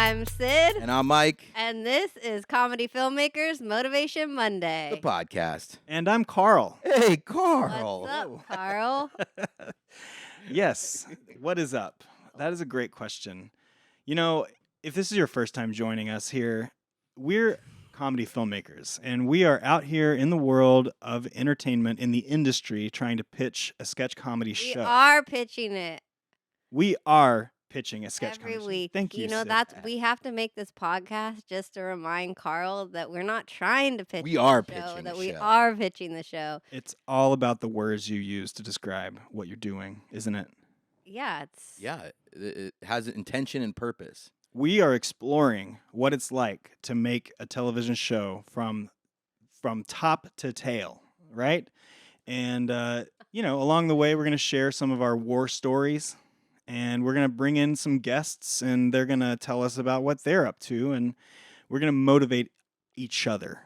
I'm Sid. And I'm Mike, And this is Comedy Filmmakers Motivation the Monday. podcast. And I'm Carl. Hey, Carl. What's up, Carl? Yes. What is up? That is a great question. You know, if this is your first time joining us here, we're comedy filmmakers, and we are out here in the world of entertainment, in the industry, trying to pitch a sketch comedy We show. are pitching it We are pitching a sketch every comedy week. show. Thank you, You know, Sid. we have to make this podcast just to remind Carl that we're not trying to pitch We are the show, pitching that the we show. are pitching the show. It's all about the words you use to describe what you're doing, isn't it? Yeah, it's Yeah, it has intention and purpose. We are exploring what it's like to make a television show from top to tail, right? And along the way, we're going to share some of our war stories, and we're going to bring in some guests, and they're going to tell us about what they're up to, and we're going to motivate each other.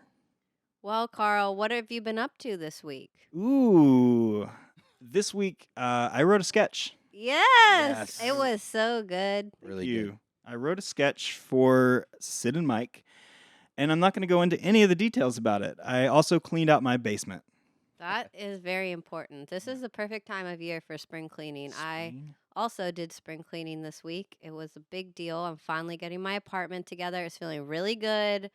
Well, Carl, what have you been up to this week? Ooh, this week I wrote a sketch. Yes, Yes. it was so good. Really Thank you. good. I wrote a sketch for Sid and Mike, and I'm not going to go into any of the details about it. I also cleaned out my basement. That is very important. This is the perfect time of year for spring cleaning. I also did spring cleaning this week. It was a big deal. I'm finally getting my apartment together. It's feeling really good.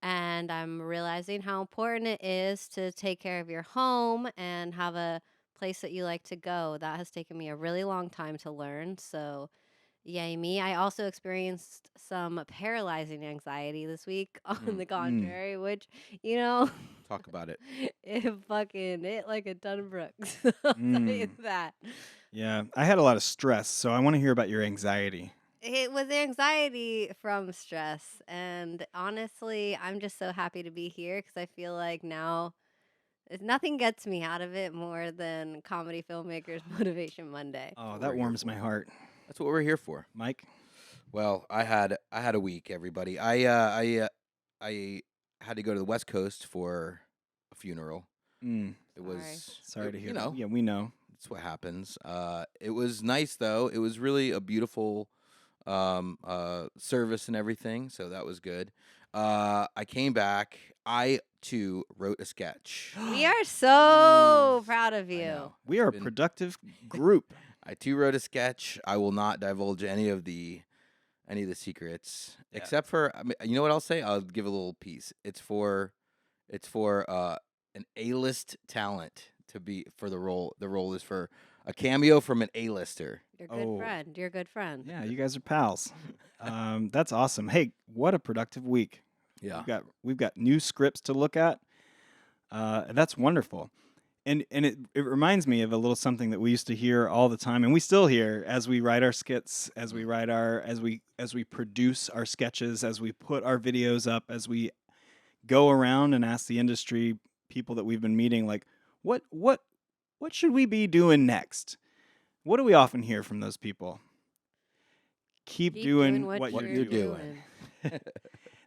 And I'm realizing how important it is to take care of your home and have a place that you like to go. That has taken me a really long time to learn. So, yay me. I also experienced some paralyzing anxiety this week on the contrary, which, you know, Talk about it. it fucking hit like a ton of bricks. I'll tell you that. Yeah, I had a lot of stress, so I want to hear about your anxiety. It was anxiety from stress. And honestly, I'm just so happy to be here because I feel like now nothing gets me out of it more than Comedy Filmmakers Motivation Monday. Oh, that warms my heart. That's what we're here for. Mike? Well, I had a week, everybody. I had to go to the West Coast for a funeral. It was Sorry to hear you that. know, Yeah, we know. That's what happens. It was nice though. It was really a beautiful service and everything, so that was good. I came back. I too wrote a sketch. We are so proud of I you. know. We are a been- productive group. I too wrote a sketch. I will not divulge any of the secrets, Yeah. except for you know what I'll say. I'll give a little piece. It's for an A-list talent to be for the role. The role is for a cameo from an A-lister. You're a good Oh. friend. You're a good friend. Yeah, you guys are pals. That's awesome. Hey, what a productive week. Yeah. We've got new scripts to look at. That's wonderful. And it reminds me of a little something that we used to hear all the time, and we still hear as we write our skits, as we produce our sketches, as we put our videos up, as we go around and ask the industry people that we've been meeting, like, what should we be doing next? What do we often hear from those people? Keep doing what you're doing.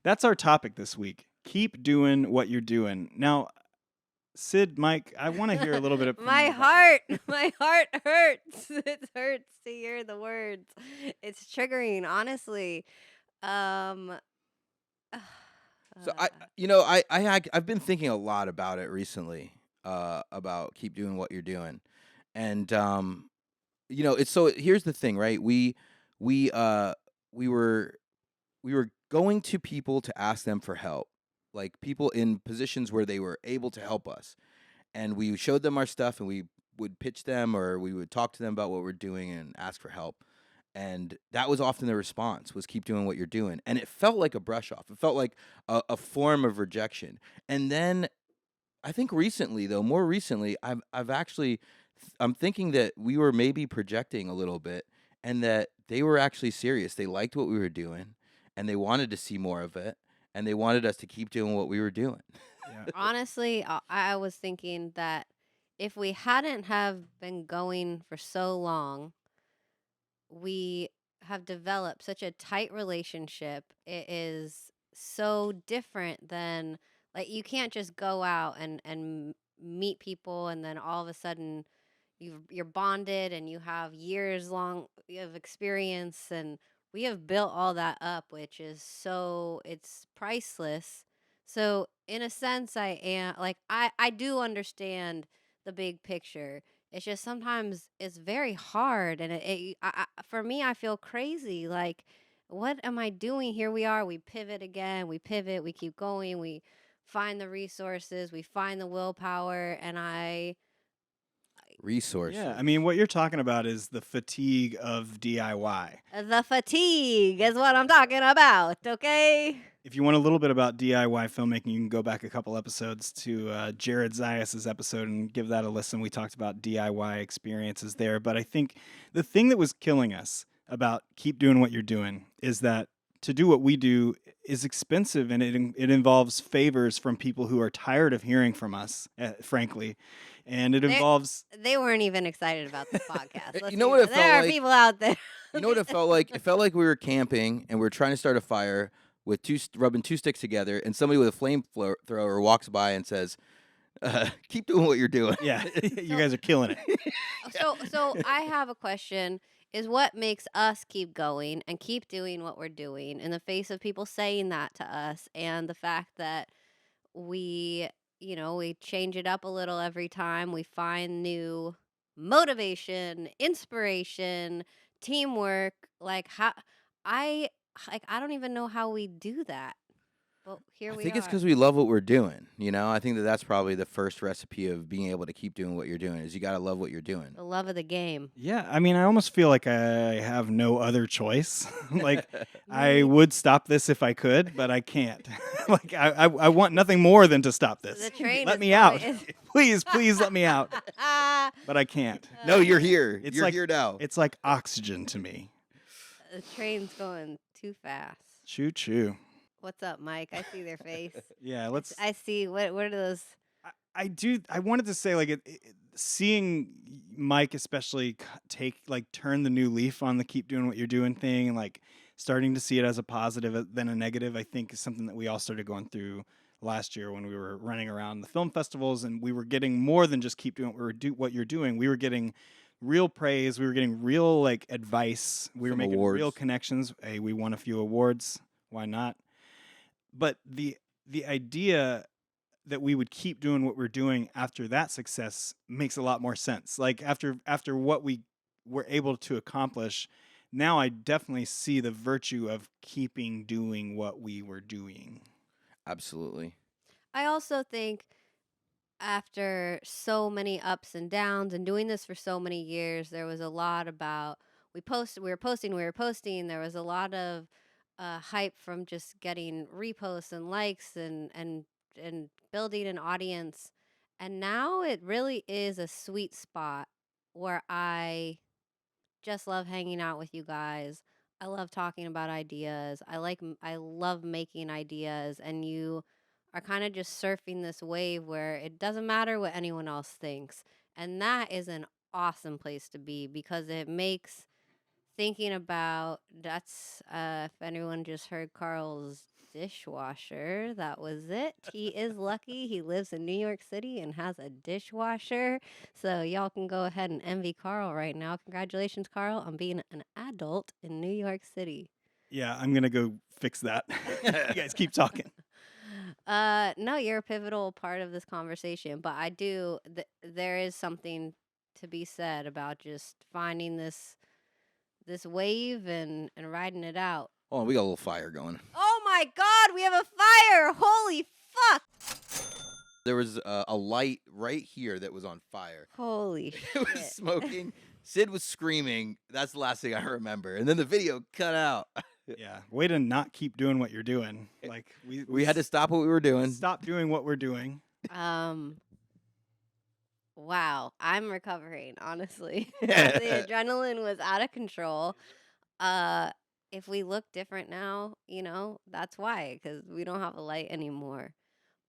That's our topic this week. Keep doing what you're doing. Now, Sid, Mike, I want to hear a little bit of my heart hurts. It hurts to hear the words. It's triggering, honestly. So I've been thinking a lot about it recently. About keep doing what you're doing, and it's so. Here's the thing, right? We were going to people to ask them for help, like people in positions where they were able to help us, and we showed them our stuff, and we would pitch them, or we would talk to them about what we're doing and ask for help. And that was often the response, was keep doing what you're doing. And it felt like a brush off. It felt like a form of rejection. And then I think more recently, I'm thinking that we were maybe projecting a little bit, and that they were actually serious. They liked what we were doing, and they wanted to see more of it, and they wanted us to keep doing what we were doing. Yeah. Honestly, I was thinking that if we hadn't have been going for so long, we have developed such a tight relationship. It is so different than, like, you can't just go out and meet people and then all of a sudden you're bonded and you have years long of experience and we have built all that up, which is it's priceless. So in a sense, I am like I do understand the big picture. It's just sometimes it's very hard, and for me, I feel crazy. Like, what am I doing? Here we are. We pivot again. We pivot. We keep going. We find the resources. We find the willpower, and Resources. Yeah, I mean, what you're talking about is the fatigue of DIY. the fatigue is what I'm talking about. Okay. If you want a little bit about DIY filmmaking, you can go back a couple episodes to Jared Zayas's episode and give that a listen. We talked about DIY experiences there. But I think the thing that was killing us about keep doing what you're doing is that to do what we do is expensive, and it involves favors from people who are tired of hearing from us, frankly. And it involves... They weren't even excited about the podcast. You know what it felt There are like? people out there. You know what it felt like? It felt like we were camping and we were trying to start a fire with rubbing two sticks together, and somebody with a flamethrower walks by and says, "Keep doing what you're doing." Yeah, you guys are killing it. So I have a question. Is what makes us keep going and keep doing what we're doing in the face of people saying that to us, and the fact that we change it up a little every time. We find new motivation, inspiration, teamwork. I I don't even know how we do that. But here I we think it's are. because we love what we're doing. I think that's probably the first recipe of being able to keep doing what you're doing is you got to love what you're doing. The love of the game. Yeah, I mean, I almost feel like I have no other choice. Like, I Me- would stop this if I could, but I can't. Like, I want nothing more than to stop this. The train Let is me out. going- Please let me out. But I can't. No, you're here. It's You're like- here now. It's like oxygen to me. The train's going too fast. Choo choo. What's up, Mike? I see their face. Yeah, let's. I see. What are those? I do. I wanted to say, like, seeing Mike especially turn the new leaf on the keep doing what you're doing thing, and like starting to see it as a positive than a negative. I think is something that we all started going through last year when we were running around the film festivals, and we were getting more than just keep doing what you're doing. We were getting real praise. We were getting real advice. We were Some making awards. real connections. Hey, we won a few awards. Why not? But the idea that we would keep doing what we're doing after that success makes a lot more sense. Like after what we were able to accomplish, now I definitely see the virtue of keeping doing what we were doing. Absolutely. I also think after so many ups and downs and doing this for so many years, there was a lot about we were posting. There was a lot of hype from just getting reposts and likes and building an audience. And now it really is a sweet spot where I just love hanging out with you guys. I love talking about ideas. I love making ideas, and you are kind of just surfing this wave where it doesn't matter what anyone else thinks. And that is an awesome place to be because it makes thinking about if anyone just heard Carl's dishwasher, that was it. He is lucky. He lives in New York City and has a dishwasher. So y'all can go ahead and envy Carl right now. Congratulations, Carl, on being an adult in New York City. Yeah, I'm gonna go fix that. You guys keep talking. No, you're a pivotal part of this conversation, but I do. There is something to be said about just finding this wave and riding it out. Oh, we got a little fire going. Oh my God, we have a fire! Holy fuck! There was a light right here that was on fire. Holy It was shit. smoking. Sid was screaming. That's the last thing I remember. And then the video cut out. Yeah, way to not keep doing what you're doing. Like We had to stop what we were doing. stop doing what we're doing. Wow, I'm recovering, honestly. The adrenaline was out of control. If we look different now, that's why, because we don't have a light anymore.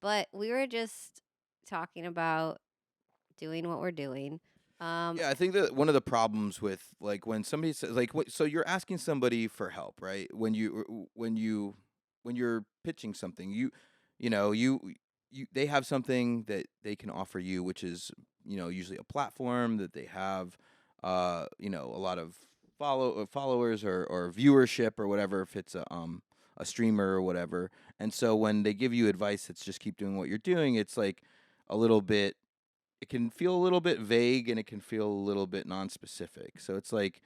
But we were just talking about doing what we're doing. Yeah, I think that one of the problems with when somebody says so you're asking somebody for help, right? When you're pitching something, you they have something that they can offer you, which is usually a platform that they have a lot of followers or viewership or whatever if it's a streamer or whatever. And so when they give you advice that's just keep doing what you're doing, it's like a little bit. It can feel a little bit vague and it can feel a little bit non-specific. So it's like,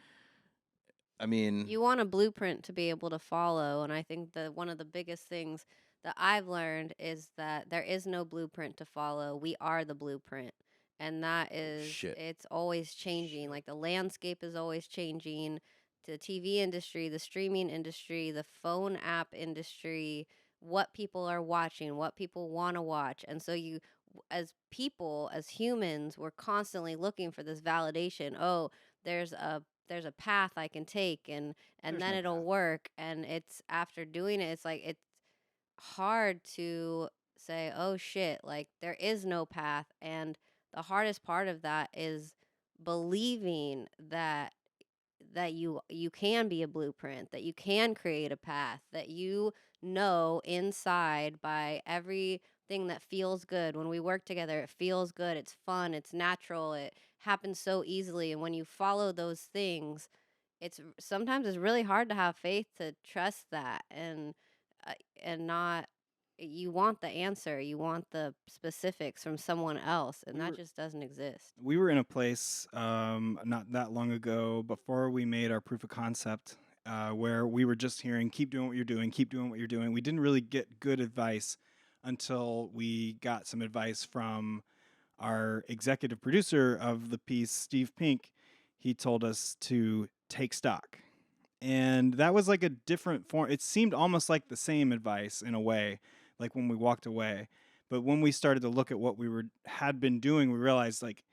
I mean, You want a blueprint to be able to follow, and I think that one of the biggest things that I've learned is that there is no blueprint to follow. We are the blueprint. And that is, shit. it's always changing. Like the landscape is always changing. The TV industry, the streaming industry, the phone app industry, what people are watching, what people want to watch. And so as people, as humans, we're constantly looking for this validation. Oh, there's a path I can take, and There's then no it'll path. work. And it's after doing it, it's like it's hard to say, oh shit, like there is no path. And the hardest part of that is believing that you can be a blueprint, that you can create a path, that you know inside by everything that feels good. When we work together, it feels good, it's fun, it's natural, it happens so easily. And when you follow those things, sometimes it's really hard to have faith to trust that, uh, and not, you want the answer, you want the specifics from someone else, and We that were just doesn't exist. we were in a place not that long ago before we made our proof of concept where we were just hearing, keep doing what you're doing, keep doing what you're doing. We didn't really get good advice until we got some advice from our executive producer of the piece, Steve Pink. He told us to take stock. And that was like a different form. It seemed almost like the same advice in a way, like when we walked away. But when we started to look at what had been doing, we realized like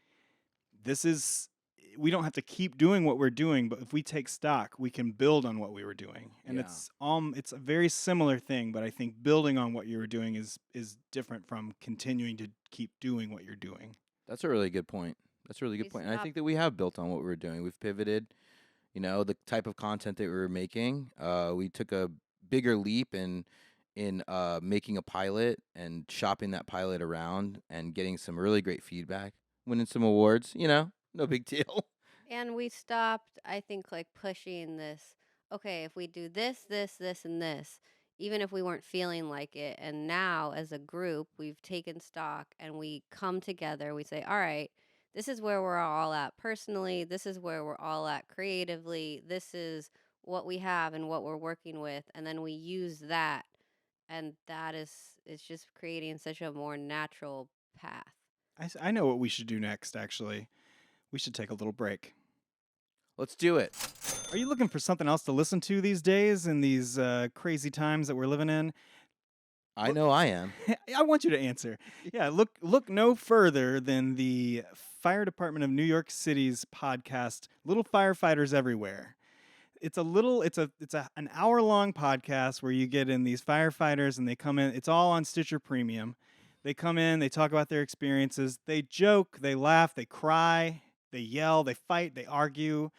this is, we don't have to keep doing what we're doing, but if we take stock, we can build on what we were doing. And Yeah. it's a very similar thing, but I think building on what you were doing is different from continuing to keep doing what you're doing. That's a really good point. That's a really We good point. And I stop think that we have built on what we were doing. We've pivoted, the type of content that we were making. We took a bigger leap in making a pilot and shopping that pilot around and getting some really great feedback, winning some awards, no big deal. And we stopped, I think, like pushing this, okay, if we do this, and this, even if we weren't feeling like it. And now, as a group, we've taken stock and we come together. We say, all right, this is where we're all at personally. This is where we're all at creatively. This is what we have and what we're working with. And then we use that. And it's just creating such a more natural path. I know what we should do next, actually. We should take a little break. Let's do it. Are you looking for something else to listen to these days in these crazy times that we're living in? I know I am. I want you to answer. Yeah, look no further than the Fire Department of New York City's podcast, Little Firefighters Everywhere. It's an hour-long podcast where you get in these firefighters and they come in. It's all on Stitcher Premium. They come in, they talk about their experiences, they joke, they laugh, they cry, they yell, they fight, they argue,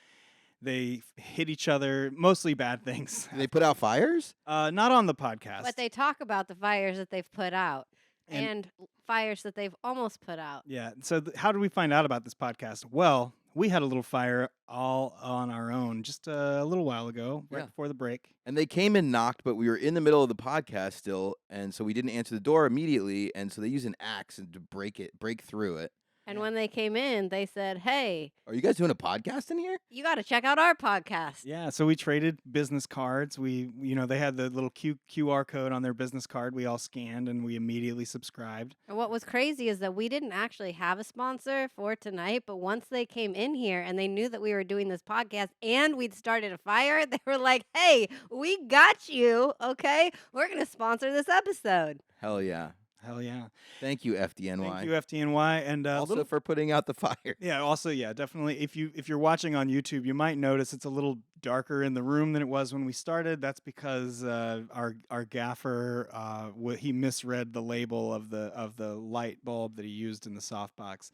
they hit each other, mostly bad things. Do they put out fires? Not on the podcast. But they talk about the fires that they've put out And- and fires that they've almost put out. Yeah. So how did we find out about this podcast? Well, we had a little fire all on our own just a little while ago, right Yeah. before the break. And they came and knocked, but we were in the middle of the podcast still, and so we didn't answer the door immediately, and so they used an axe to break through it. And when they came in, they said, hey, Are you guys doing a podcast in here? you got to check out our podcast. Yeah, so we traded business cards. They had the little QR code on their business card. We all scanned and we immediately subscribed. And what was crazy is that we didn't actually have a sponsor for tonight, but once they came in here and they knew that we were doing this podcast and we'd started a fire, they were like, hey, we got you, okay? We're going to sponsor this episode. Hell yeah. Hell yeah. Thank you, FDNY. Thank you, FDNY. And Also for putting out the fire. Yeah, also, yeah, definitely. If you're watching on YouTube, you might notice it's a little darker in the room than it was when we started. That's because our gaffer he misread the label of the light bulb that he used in the softbox.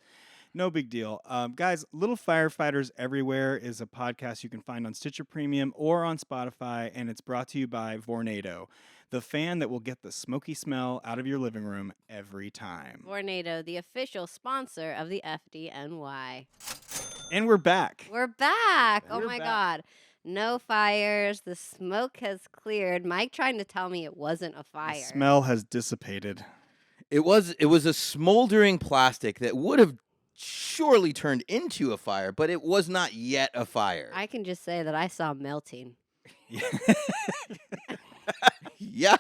No big deal. Guys, Little Firefighters Everywhere is a podcast you can find on Stitcher Premium or on Spotify, and it's brought to you by Vornado, the fan that will get the smoky smell out of your living room every time. Vornado, the official sponsor of the FDNY. And we're back. We're back. Oh We're my back. God. No fires. The smoke has cleared. Mike trying to tell me it wasn't a The fire. smell has dissipated. It was a smoldering plastic that would have surely turned into a fire, but it was not yet a fire. I can just say that I saw melting. Yeah.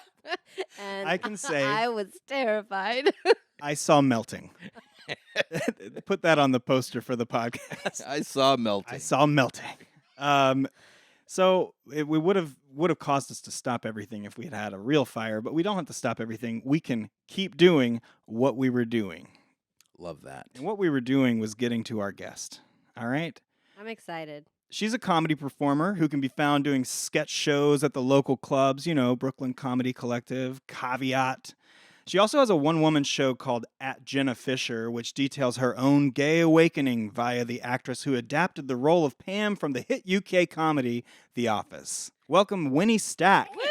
And I can say I was terrified. I saw melting. Put that on the poster for the podcast. I saw melting. I saw melting. So we would have caused us to stop everything if we had had a real fire, but we don't have to stop everything. We can keep doing what we were doing. Love that. And what we were doing was getting to our guest. All right? I'm excited. She's a comedy performer who can be found doing sketch shows at the local clubs, Brooklyn Comedy Collective, Caveat. She also has a one-woman show called At Jenna Fisher, which details her own gay awakening via the actress who adapted the role of Pam from the hit UK comedy The Office. Welcome, Winnie Stack. Woo!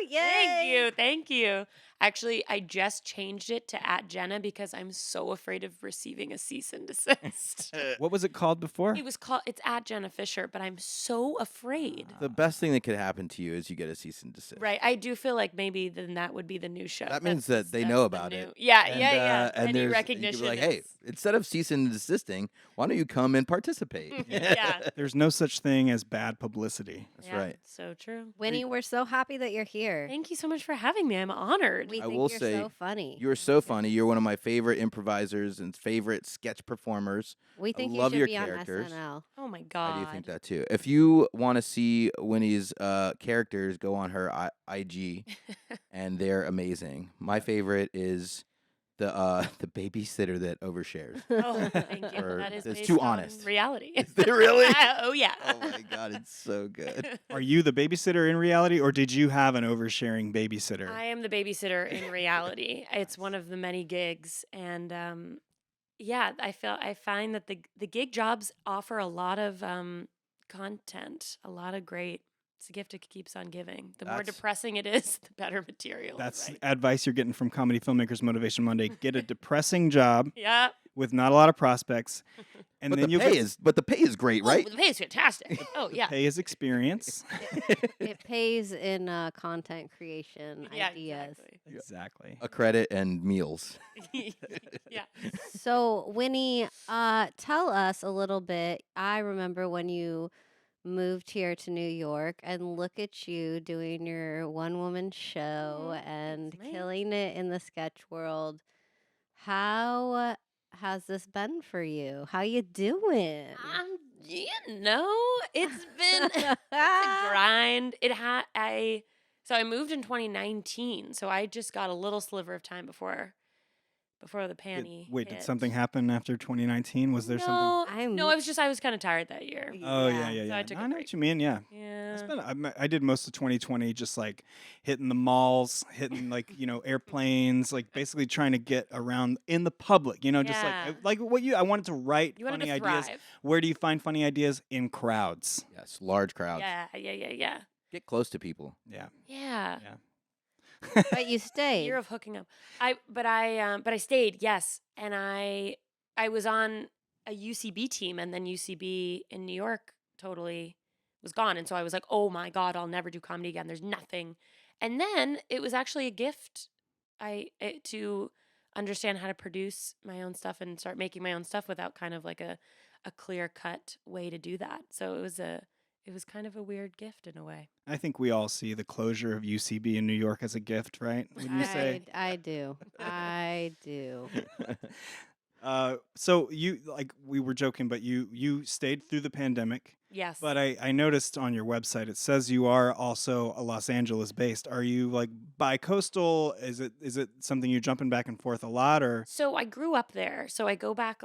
Yay! Thank you. Actually, I just changed it to @Jenna because I'm so afraid of receiving a cease and desist. What was it called before? It's @Jenna Fisher, but I'm so afraid. The best thing that could happen to you is you get a cease and desist. Right. I do feel like maybe then that would be the new show. That means that they know about it. Yeah, And, yeah. And Any there's, recognition. you could be like, hey, instead of cease and desisting, why don't you come and participate? Yeah. There's no such thing as bad publicity. That's right. So true. Winnie, we're so happy that you're here. Thank you so much for having me. I'm honored. We I think will you're say, so funny. You're so funny. You're one of my favorite improvisers and favorite sketch performers. We think love you should your be characters. on SNL. Oh my God. I do think that too. If you want to see Winnie's characters, go on her IG, and they're amazing. My favorite is the babysitter that overshares. Oh, thank you. Or That is it's based too on honest. reality. Is it really? Oh yeah. Oh my god, it's so good. Are you the babysitter in reality, or did you have an oversharing babysitter? I am the babysitter in reality. It's one of the many gigs, and yeah, I find that the gig jobs offer a lot of content, a lot of great. It's a gift that keeps on giving. The more That's- depressing it is, the better material. That's right? advice you're getting from Comedy Filmmakers Motivation Monday. Get a depressing job Yeah. with not a lot of prospects, and But then the you pay get is great, right? Oh, the pay is fantastic. Oh yeah. pay is experience. It pays in content creation Yeah, ideas. exactly. Exactly. A credit and meals. Yeah. So, Winnie, tell us a little bit. I remember when you moved here to New York, and look at you doing your one-woman show and thanks, mate. killing it in the sketch world. How has this been for you? How you doing? It's been it's a grind. So I moved in 2019, so I just got a little sliver of time before the panty. Wait, did hit. something happen after 2019? Was there something? No, I was kind of tired that year. Oh yeah. So I took a I know break. what you mean. Yeah. Yeah. I did most of 2020 just like hitting the malls, hitting like airplanes, like basically trying to get around in the public. Just Yeah. like what I wanted to write You wanted funny to thrive. ideas. Where do you find funny ideas? In crowds. Yes, large crowds. Yeah. Get close to people. Yeah. Yeah. But you stayed. Year of hooking up. But I stayed, yes. And I was on a UCB team, and then UCB in New York totally was gone. And so I was like, oh my God, I'll never do comedy again. There's nothing. And then it was actually a gift to understand how to produce my own stuff and start making my own stuff without kind of like a clear cut way to do that. So it was kind of a weird gift in a way. I think we all see the closure of UCB in New York as a gift, right? Would you say? I do. I do. So you we were joking, but you stayed through the pandemic. Yes. But I noticed on your website it says you are also a Los Angeles based. Are you like bi-coastal? Is it something you're jumping back and forth a lot, or? So I grew up there. So I go back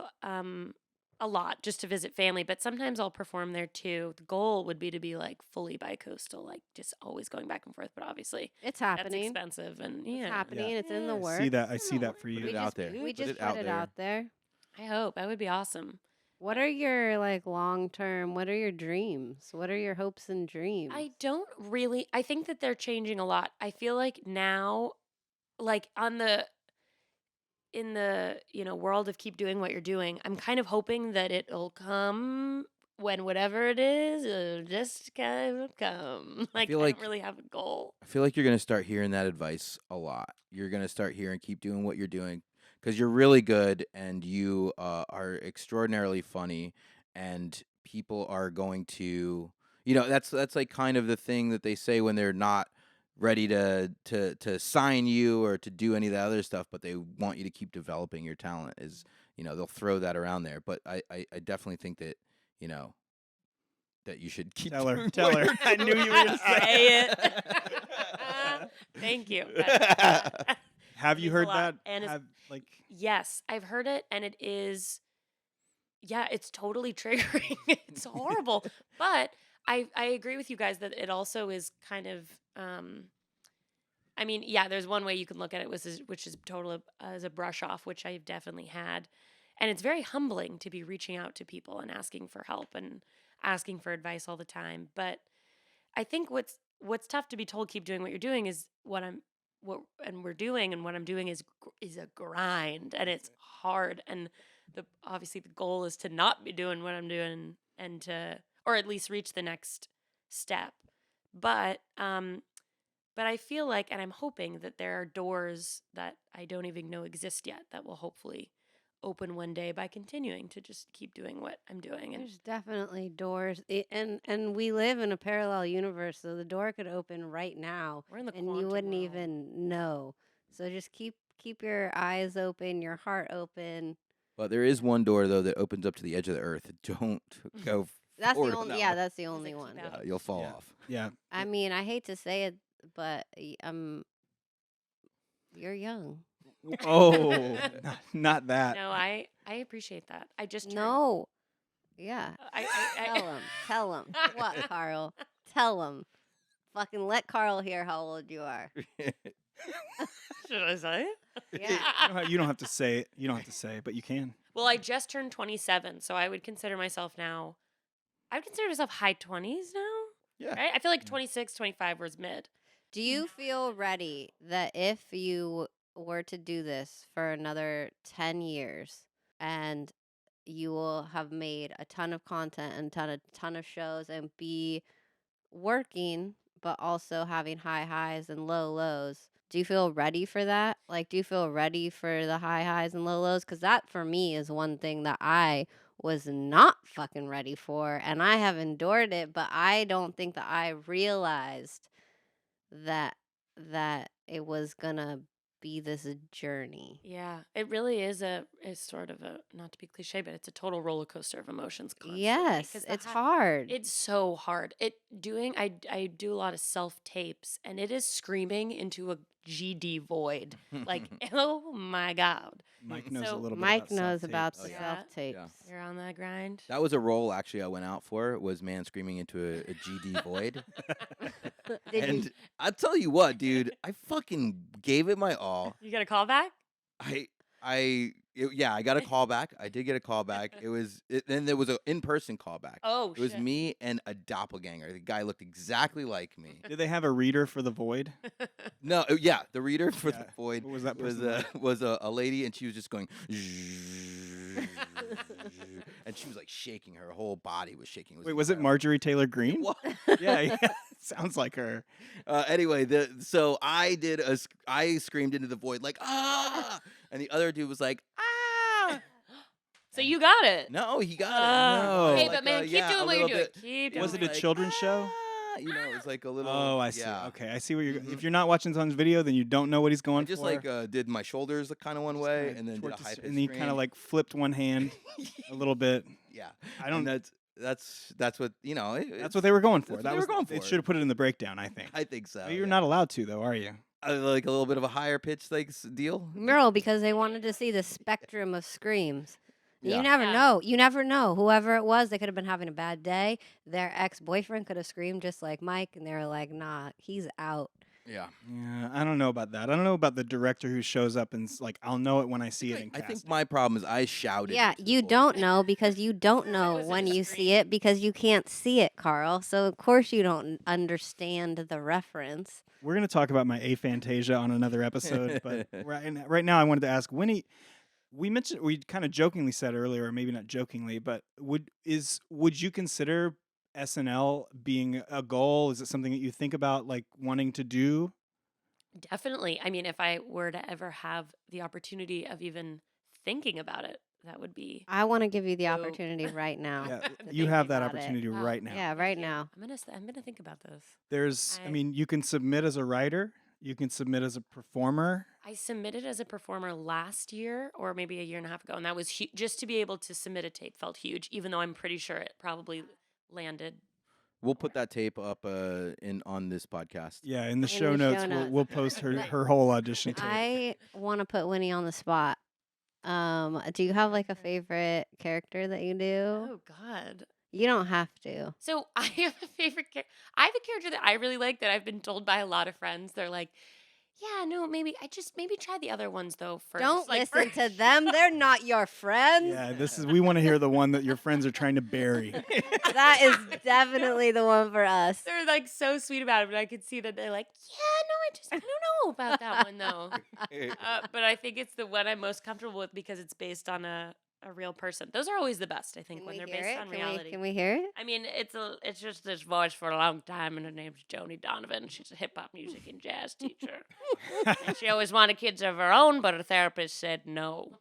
a lot just to visit family, but sometimes I'll perform there too. The goal would be to be like fully bi-coastal, like just always going back and forth. But obviously It's that's happening. expensive, and It's yeah, happening. Yeah. It's in the Yes. works. See that? I see that for Put you. it out there. We Put just it put out it there. out there. I hope that would be awesome. What are your long term? What are your dreams? What are your hopes and dreams? I don't really. I think that they're changing a lot. I feel like now, like in the world of keep doing what you're doing, I'm kind of hoping that it'll come when whatever it is, it'll just kind of come. Like feel I like don't really have a goal. I feel like you're gonna start hearing that advice a lot. You're gonna start hearing keep doing what you're doing because you're really good and you are extraordinarily funny, and people are going to, that's like kind of the thing that they say when they're not ready to sign you or to do any of the other stuff, but they want you to keep developing your talent. Is they'll throw that around there, but I definitely think that you know that you should keep Tell her. doing Tell what her. you're I knew you were gonna Say it. Thank you. That Have you means a heard lot. that? And it's- Like, yes, I've heard it, and it is. Yeah, it's totally triggering. It's horrible, but I agree with you guys that it also is kind of. I mean, yeah, there's one way you can look at it, which is total as a brush off, which I've definitely had, and it's very humbling to be reaching out to people and asking for help and asking for advice all the time. But I think what's tough to be told keep doing what you're doing is what we're doing, and what I'm doing is a grind, and it's hard, and obviously the goal is to not be doing what I'm doing and to, or at least reach the next step. But I feel like, and I'm hoping that there are doors that I don't even know exist yet that will hopefully open one day by continuing to just keep doing what I'm doing. And There's definitely doors, and we live in a parallel universe, so the door could open right now, we're in the and you quantum wouldn't realm. even know. So just keep your eyes open, your heart open. But there is one door though that opens up to the edge of the earth. Don't go. That's forward the on only. that Yeah, one. that's the As I only keep one. out. You'll fall Yeah. off. yeah. I mean, I hate to say it, but you're young. Oh, not that. No, I appreciate that. I just turned, No. Yeah. I Tell him. What, Carl? Tell him. Fucking let Carl hear how old you are. should I say? Yeah. You don't have to say it. You don't have to say it, but you can. Well, I just turned 27, so I would consider myself now. I would consider myself high 20s now. Yeah. Right? I feel like 26, 25 was mid. Do you feel ready that if you were to do this for another 10 years and you will have made a ton of content and ton of shows and be working but also having high highs and low lows, do you feel ready for that? Like, do you feel ready for the high highs and low lows? Because that for me is one thing that I was not fucking ready for, and I have endured it, but I don't think that I realized that it was gonna be this journey. Yeah, it really is sort of a, not to be cliche, but it's a total roller coaster of emotions constantly. Yes, 'Cause the it's high- hard. It's so hard. I do a lot of self tapes, and it is screaming into a GD void. Like, oh my God, Mike knows a So little bit Mike about knows self-tapes. about Oh, the yeah. self tapes. you're on that grind. That was a role actually I went out for. Was man screaming into a GD void. Did And you? I tell you what, dude, I fucking gave it my all. You got a call back? Yeah, I got a call back. I did get a call back. Then there was an in-person call back. Oh, It was shit. me and a doppelganger. The guy looked exactly like me. Did they have a reader for the void? No, yeah, the reader for the Yeah. void What was that was person was a lady, and she was just going, and she was like shaking. Her whole body was shaking. Wait, was it incredible. Marjorie Taylor Greene? What? Yeah, sounds like her. Anyway, so I screamed into the void like ah, and the other dude was like ah. So you got it. No, he got Oh. it. No. Hey, Like, but man, keep yeah, doing a what you're little doing. bit. Keep It doing Was what it a you're children's show? It was like a little. Oh, I see. Yeah. Okay, I see where you're. Mhm. If you're not watching this on video, then you don't know what he's I going just for. like did my shoulders kind of one Just way, kinda and then did twerked a the high s- pitch and then you kind of like flipped one hand a little bit. yeah. I don't. And that's what That's what they were going for. that's what That they was were going They for. should have put it in the breakdown. I think. I think so. You're yeah. not allowed to, though, are you? Like a little bit of a higher pitch like deal. No, because they wanted to see the spectrum of screams. Yeah. You never Yeah. know. You never know. Whoever it was, they could have been having a bad day. Their ex-boyfriend could have screamed just like Mike, and they were like, "Nah, he's out." Yeah. Yeah, I don't know about that. I don't know about the director who shows up and like, I'll know it when I see it in I casting. think my problem is I shouted. Yeah, into the you bull. don't know because you don't know was when in you screen. see it because you can't see it, Carl. So of course you don't understand the reference. We're going to talk about my aphantasia on another episode, but right now I wanted to ask Winnie. We kind of jokingly said earlier, or maybe not jokingly, but would you consider SNL being a goal? Is it something that you think about like wanting to do? Definitely. I mean, if I were to ever have the opportunity of even thinking about it, that would be. I want to give you the Dope. opportunity right now. Yeah, to you think have that about it. opportunity Wow. right now. Yeah, Thank right you. now. I'm gonna think about this. There's, I I- mean, you can submit as a writer, you can submit as a performer. I submitted as a performer last year, or maybe a year and a half ago, and that was just to be able to submit a tape felt huge. Even though I'm pretty sure it probably landed. We'll put that tape up in on this podcast. Yeah, in the In show the notes, show we'll, notes. we'll post her, But her whole audition tape. I want to put Winnie on the spot. Do you have like a Okay. favorite character that you do? Oh God. You don't have to. So I have a favorite character. I have a character that I really like that I've been told by a lot of friends. They're like, yeah, no, maybe try the other ones though first. Don't Like, listen to them. They're not your friends. Yeah, we want to hear the one that your friends are trying to bury. That is definitely the one for us. They're like so sweet about it, but I could see that they're like, yeah, no, I don't know about that one though. But I think it's the one I'm most comfortable with because it's based on a real person. Those are always the best, I think, Can when we they're hear based it? on reality. Can we hear it? I mean, it's just this voice for a long time, and her name's Joni Donovan. She's a hip hop music and jazz teacher, and she always wanted kids of her own, but her therapist said no.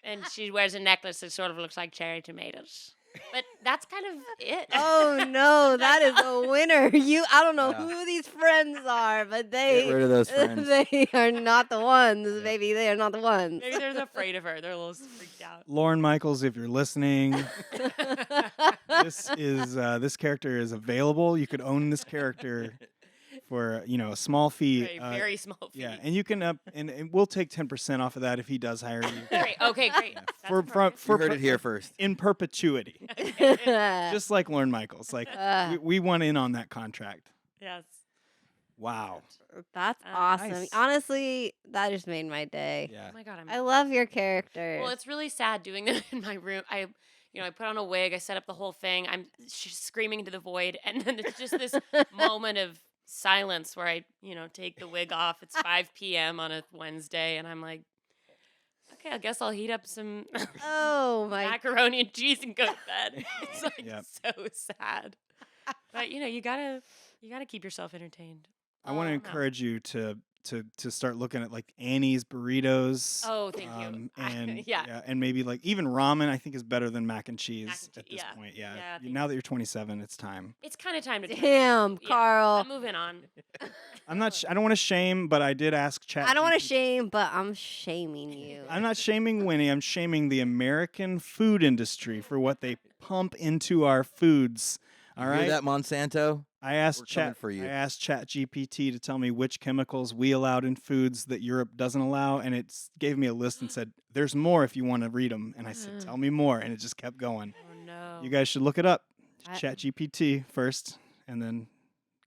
And she wears a necklace that sort of looks like cherry tomatoes. But that's kind of it. Oh no, that is a winner. I don't know Yeah. who these friends are, but Get rid of those friends. they are not the ones, baby. They are not the ones. Maybe they're afraid of her. They're a little freaked out. Lauren Michaels, if you're listening, this character is available. You could own this character for a small fee. Very small fee. Yeah, and you can and we'll take 10% off of that if he does hire you. Great. Okay, great. That's For perfect. You heard it here first. in perpetuity, just like Lauren Michaels. Like we want in on that contract. Yes. Wow. That's awesome. Nice. Honestly, that just made my day. Yeah. Oh my God, I love your character. Well, it's really sad doing that in my room. I put on a wig. I set up the whole thing. I'm screaming into the void, and then it's just this moment of silence where I, take the wig off. It's 5 p.m. on a Wednesday, and I'm like, okay, I guess I'll heat up some oh my. macaroni and cheese and go to bed. It's like Yep. so sad. But you gotta keep yourself entertained. I want to No. encourage you to start looking at like Annie's burritos. Oh, thank you. And Yeah. and maybe like even ramen I think is better than mac and cheese Mac and at che- this yeah. point. Yeah, Yeah. thank Now that you're 27, it's time. It's kind of time to Damn, Yeah, Carl. I'm moving on. I'm not I don't want to shame, but I did ask Chat. I don't want to shame, but I'm shaming you. I'm not shaming Winnie. I'm shaming the American food industry for what they pump into our foods. All You right. hear that, Monsanto? I asked We're coming Chat for you. I asked Chat GPT to tell me which chemicals we allowed in foods that Europe doesn't allow, and it gave me a list and said, "There's more if you want to read them." And I said, "Tell me more," and it just kept going. Oh no. You guys should look it up. I- Chat GPT first, and then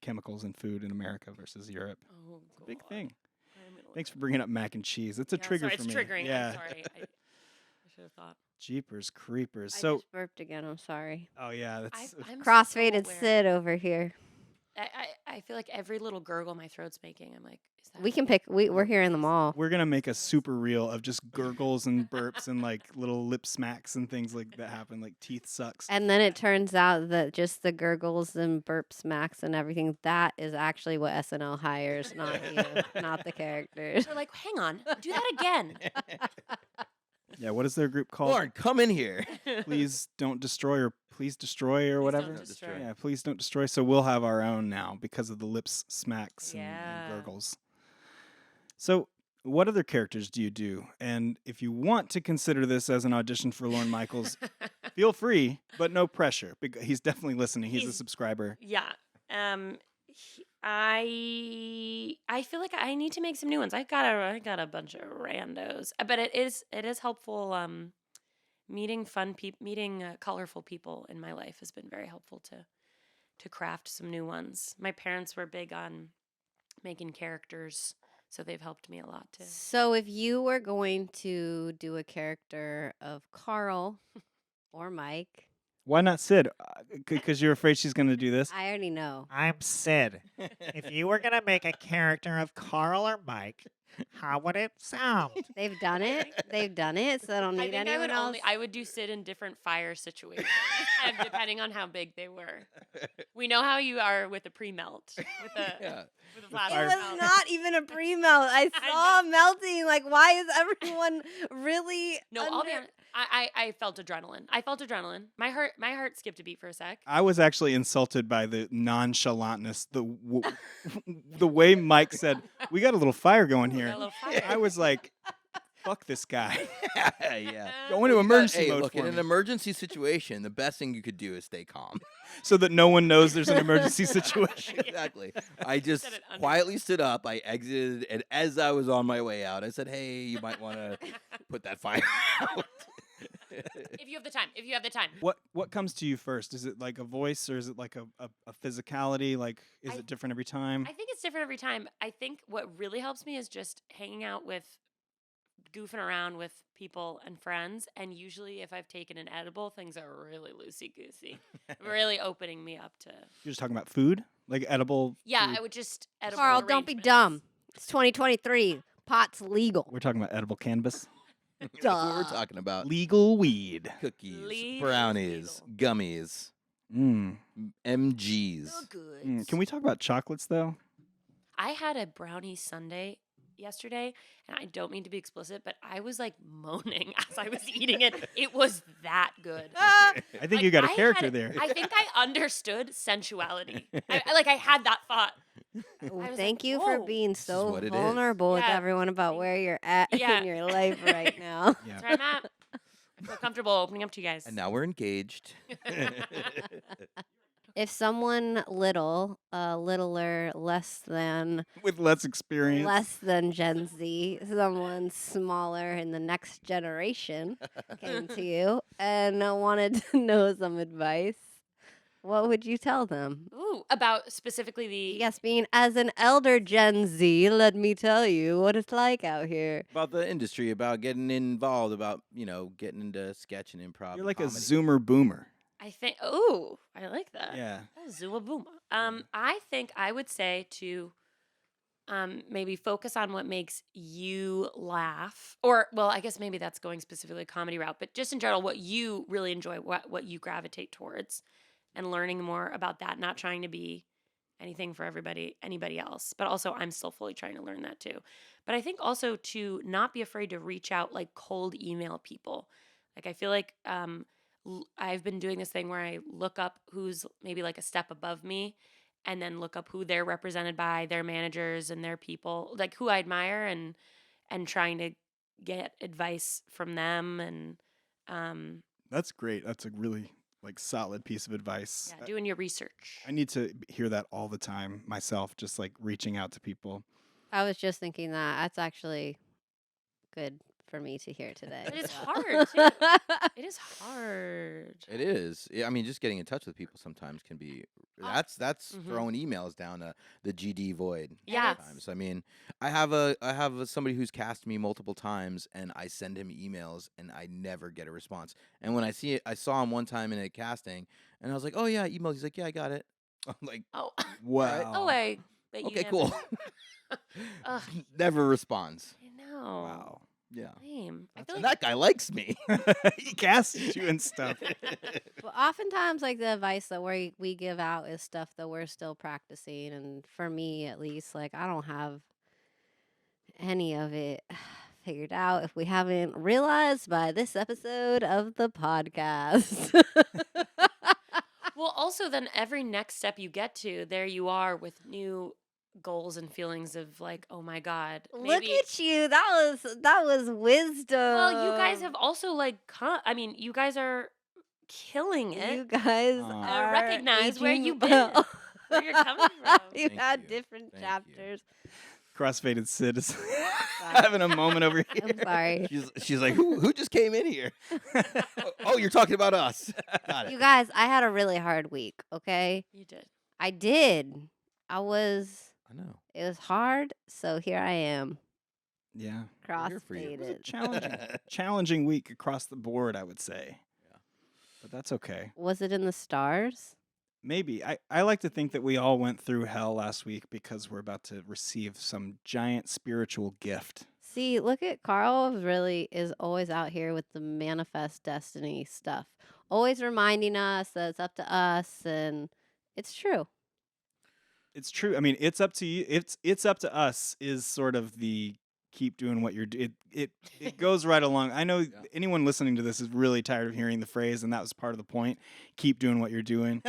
chemicals in food in America versus Europe. Oh, Big God. thing. I'm gonna look Thanks for it up. bringing up mac and cheese. It's a Yeah, trigger sorry, for it's me. triggering. Yeah. I'm sorry. I should have thought. Jeepers creepers. I So, just burped again. I'm sorry. oh yeah, that's I'm Crossfaded so aware. Sid over here. I feel like every little gurgle my throat's making, I'm like, is that We can pick. We're hearing them all. we're gonna make a super reel of just gurgles and burps and like little lip smacks and things like that happen, like teeth sucks. And then it turns out that just the gurgles and burp smacks and everything, that is actually what SNL hires, not you, not the characters. They're like, hang on, do that again. Yeah, what is their group called? Lauren, come in here. Please don't destroy or please destroy or Please whatever. don't destroy. Yeah, please don't destroy. So we'll have our own now because of the lips smacks and Yeah. gurgles. So what other characters do you do? And if you want to consider this as an audition for Lorne Michaels, feel free, but no pressure. He's definitely listening. He's a He's- subscriber. Yeah. I feel like I need to make some new ones. I got a bunch of randos, but it is helpful. Meeting fun people, meeting colorful people in my life has been very helpful to craft some new ones. My parents were big on making characters, so they've helped me a lot too. So if you were going to do a character of Carl or Mike, Why not Sid? Because you're afraid she's going to do this? I already know. I'm Sid. If you were going to make a character of Carl or Mike, how would it sound? They've done it. They've done it, so I don't I need think anyone else. I would do Sid in different fire situations, and depending on how big they were. We know how you are with a pre-melt, with a Yeah. with a flash It Fire- was melt. not even a pre-melt. I saw melting. Like, why is everyone really? No, I'll be honest. I felt adrenaline. My heart skipped a beat for a sec. I was actually insulted by the nonchalantness, the way Mike said, "We got a little fire going Ooh, here." got a little fire. I was like, "Fuck this guy." Yeah. Go into emergency Hey, mode look, for in an me, emergency situation, the best thing you could do is stay calm. so that no one knows there's an emergency situation. Exactly. I just Said it under- quietly stood up. I exited, and as I was on my way out, I said, "Hey, you might want to put that fire out." If you have the time. What comes to you first? Is it like a voice, or is it like a physicality? Like, is it different every time? I think it's different every time. I think what really helps me is just hanging out with, goofing around with people and friends. And usually, if I've taken an edible, things are really loosey goosey, really opening me up to. You're just talking about food, like edible. Yeah, food? I would just edible. Carl, don't be arrangements. dumb. It's 2023. Pot's legal. We're talking about edible cannabis, That's what we're Duh. talking about. legal weed. Cookies, Legal, brownies, gummies, Mm. MGs. So good. Can we talk about chocolates though? I had a brownie sundae yesterday, and I don't mean to be explicit, but I was like moaning as I was eating it. It was that good. I think Like, you got a I character had- there. I think I understood sensuality. I had that thought. Oh, I was thank like, you for "Whoa." being so what it is. vulnerable with Yeah. everyone about where you're at Yeah. in your life right now. Yeah. That's where I'm at. I feel comfortable opening up to you guys. And now we're engaged. If someone littler, less than With less experience. Gen Z, someone smaller in the next generation came to you and wanted to know some advice, what would you tell them? Ooh, about specifically the Yes, being as an elder Gen Z, let me tell you what it's like out here. About the industry, about getting involved, about, getting into sketch and improv. You're like a comedy. Zoomer boomer. I think. Oh, I like that. Yeah. Zuma Booma. I think I would say to maybe focus on what makes you laugh. Or, well, I guess maybe that's going specifically comedy route, but just in general, what you really enjoy, what you gravitate towards, and learning more about that, not trying to be anything for anybody else. But also, I'm still fully trying to learn that too. But I think also to not be afraid to reach out, like cold email people. Like, I feel like I've been doing this thing where I look up who's maybe like a step above me and then look up who they're represented by, their managers and their people, like who I admire, and trying to get advice from them. And That's great. That's a really solid piece of advice. yeah, doing your research. I need to hear that all the time myself, just like reaching out to people. I was just thinking that's actually good for me to hear today. But it's so. hard, too. It is hard. It is. Yeah, I mean, just getting in touch with people sometimes can be. That's Mhm. throwing emails down the GD void. Yeah. Sometimes. I mean, I have somebody who's cast me multiple times, and I send him emails, and I never get a response. And when I see it, I saw him one time in a casting, and I was like, "Oh yeah, email." He's like, "Yeah, I got it." I'm like, Oh, Wow. oh, I bet you "Okay, never- cool." Ugh, Never responds. I know. Wow. Yeah. Lame. I feel And like that guy likes me. He casts you and stuff. Well, oftentimes, like the advice that we give out is stuff that we're still practicing, and for me, at least, like I don't have any of it figured out. If we haven't realized by this episode of the podcast, well, also then every next step you get to, there you are with new goals and feelings of like, oh my God. look maybe- at you. That was wisdom. Well, you guys have also you guys are killing it. You guys Aw. are recognize where aging you've been, well. where you're coming from. You Thank had you. different Thank you. chapters. Crossfaded Sid is having a moment over here. I'm sorry. She's like, who just came in here? Oh, you're talking about us. Got You it. guys, I had a really hard week, okay? You did. I did. I know. It was hard, so here I am, Yeah. We're here for you. It was a cross-faded. challenging week across the board, I would say. Yeah. But that's okay. Was it in the stars? Maybe. I like to think that we all went through hell last week because we're about to receive some giant spiritual gift. See, look at Carl really is always out here with the manifest destiny stuff. Always reminding us that it's up to us, and it's true. It's true. I mean, it's up to you. It's up to us is sort of the keep doing what you're doing. It goes right along. I know anyone listening to this is really tired of hearing the phrase, and that was part of the point. Keep doing what you're doing.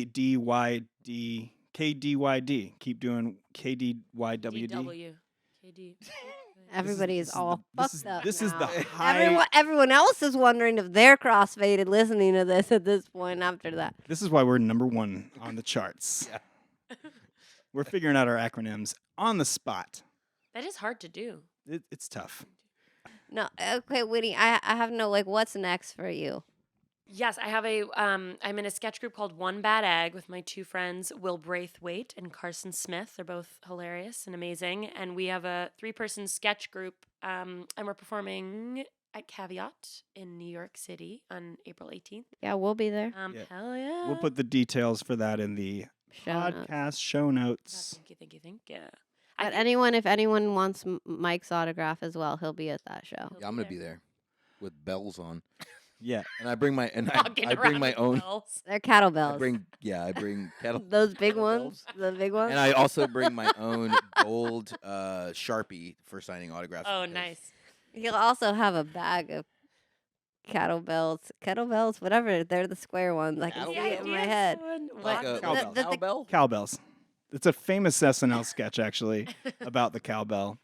KDYD. KDYD. Keep doing KDYWD. DW. KD. Everybody is all fucked up. This is the now. high. Everyone else is wondering if they're crossfaded listening to this at this point after that. This is why we're number 1 on the charts. Yeah. We're figuring out our acronyms on the spot. That is hard to do. It's tough. No, okay, Winnie, I have no, like, what's next for you? Yes, I have I'm in a sketch group called One Bad Egg with my 2 friends, Will Braithwaite and Carson Smith. They're both hilarious and amazing. And we have a 3-person sketch group, and we're performing at Caveat in New York City on April 18th. Yeah, we'll be there. Yeah. Hell yeah. We'll put the details for that in the Show notes. podcast show notes. Thank you. But if anyone wants Mike's autograph as well, he'll be at that show. Yeah, I'm gonna be there with bells on, Yeah. and I bring my Walking I bring around my with own. bells. They're cattle I bells. bring kettle. Those big kettle ones, bells. the big ones. And I also bring my own gold Sharpie for signing autographs. Oh, because nice. He'll also have a bag of kettlebells, whatever. They're the square ones. I can see it in my head. Like a Cowbell. cowbell. Cowbells. It's a famous SNL sketch, actually, about the cowbell.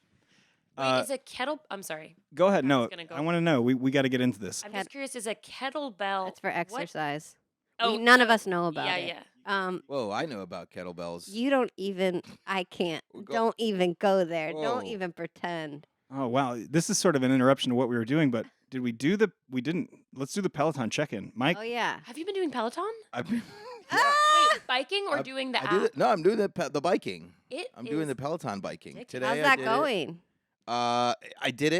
Wait, is a kettle? I'm sorry. Go ahead. I No, was gonna go- I want to know. We got to get into this. I'm just curious. Is a kettlebell? It's for what- exercise. Oh, None of so- us know about yeah, it. Yeah. Whoa, I know about kettlebells. You don't even. I can't. We'll go- Don't even go there. Whoa. Don't even pretend. Oh, wow. This is sort of an interruption to what we were doing, but did we do the. We didn't. Let's do the Peloton check-in. Mike? Oh yeah. Have you been doing Peloton? I've been, Wait, biking or doing the I app? do no, I'm doing the biking. I'm doing is the Peloton biking ridiculous. today. How's I that did it. going? I did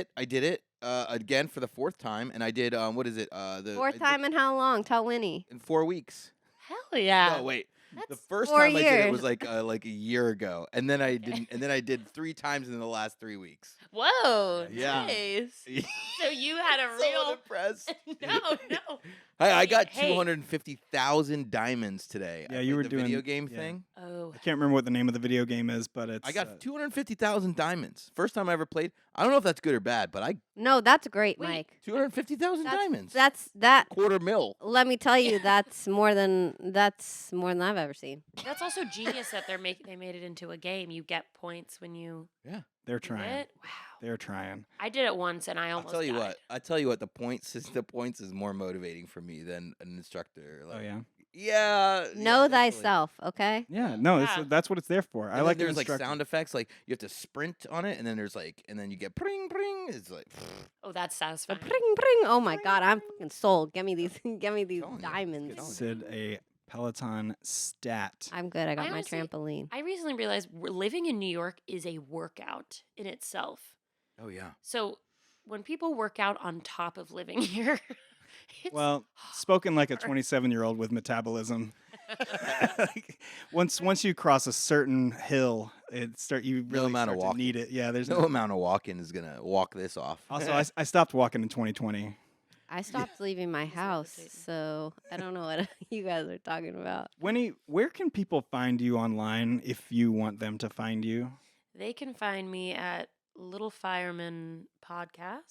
it again for the 4th time, and I did what is it? The Fourth I did time in how long? Tell Winnie. in 4 weeks. Hell yeah. No, wait. The That's first 4 time I did it years. was like a year ago, and then I didn't, and then I did 3 times in the last 3 weeks. Whoa. Yeah. Nice. So you had a So real. impressed. No. I got Hey. 250,000 diamonds today. Yeah, I you played were the doing- video game yeah. thing. Oh. I can't remember what the name of the video game is, but it's. I got 250,000 diamonds. First time I ever played. I don't know if that's good or bad, but I No, that's great, Wait. Mike. 250,000 That's- diamonds. That. $250,000. Let me tell you, that's more than I've ever seen. That's also genius that they made it into a game. You get points when you They're do trying. it. Wow. They're trying. I did it once and I I'll almost tell you died. what. The points is more motivating for me than an instructor. Oh, Like, yeah? Yeah. Know yeah, definitely. thyself, okay? Yeah, no, Yeah. that's what it's there for. I And like then an there's like instructor. sound effects, like you have to sprint on it, and then there's like, and then you get pring pring. It's like, Oh, that's The satisfying. pring pring. Oh my God, I'm fucking sold. Give me these. Give me these Telling you, diamonds. telling you. Sid a Peloton stat. I'm good. I got I my honestly- trampoline. I recently realized living in New York is a workout in itself. oh yeah. So when people work out on top of living here, it's Well, spoken like a 27-year-old with metabolism. once you cross a certain hill, you No really amount of start to walking. need it. Yeah, there's No amount of walking is gonna walk this off. Also, I stopped walking in 2020. I stopped leaving my house, rotating. so I don't know what you guys are talking about. Winnie, where can people find you online if you want them to find you? they can find me at Little Fireman Podcast.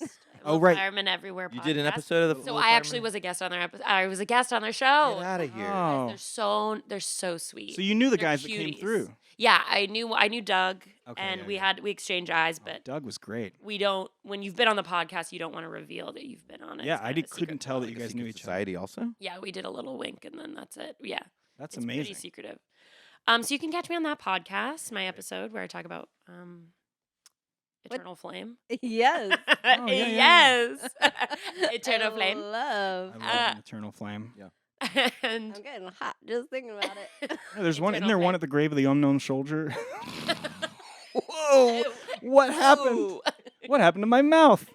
Oh, Little right. Fireman Everywhere. You did an podcast. episode of the. So I actually was a guest on their episode. I was a guest on their show. Get out of here. Oh. They're so sweet. So you knew the They're guys that came cuties. through. Yeah, I knew Doug, Okay, and yeah, we exchanged eyes, Oh, but Doug was great. we don't. When you've been on the podcast, you don't want to reveal that you've been on it. Yeah, It's I kind of a secret couldn't tell that you project. guys knew each other. Society also. Yeah, we did a little wink, and then that's it. Yeah, That's it's amazing. pretty secretive. So you can catch me on that podcast, my episode where I talk about Eternal Flame. Yes. Oh, yeah, Yes. Eternal I Flame. love. I love an Eternal Flame. Yeah. And I'm getting hot just thinking about it. Yeah, there's one. Isn't Eternal there one Flame. at the grave of the unknown soldier? Whoa! What happened? Ew. What happened to my mouth?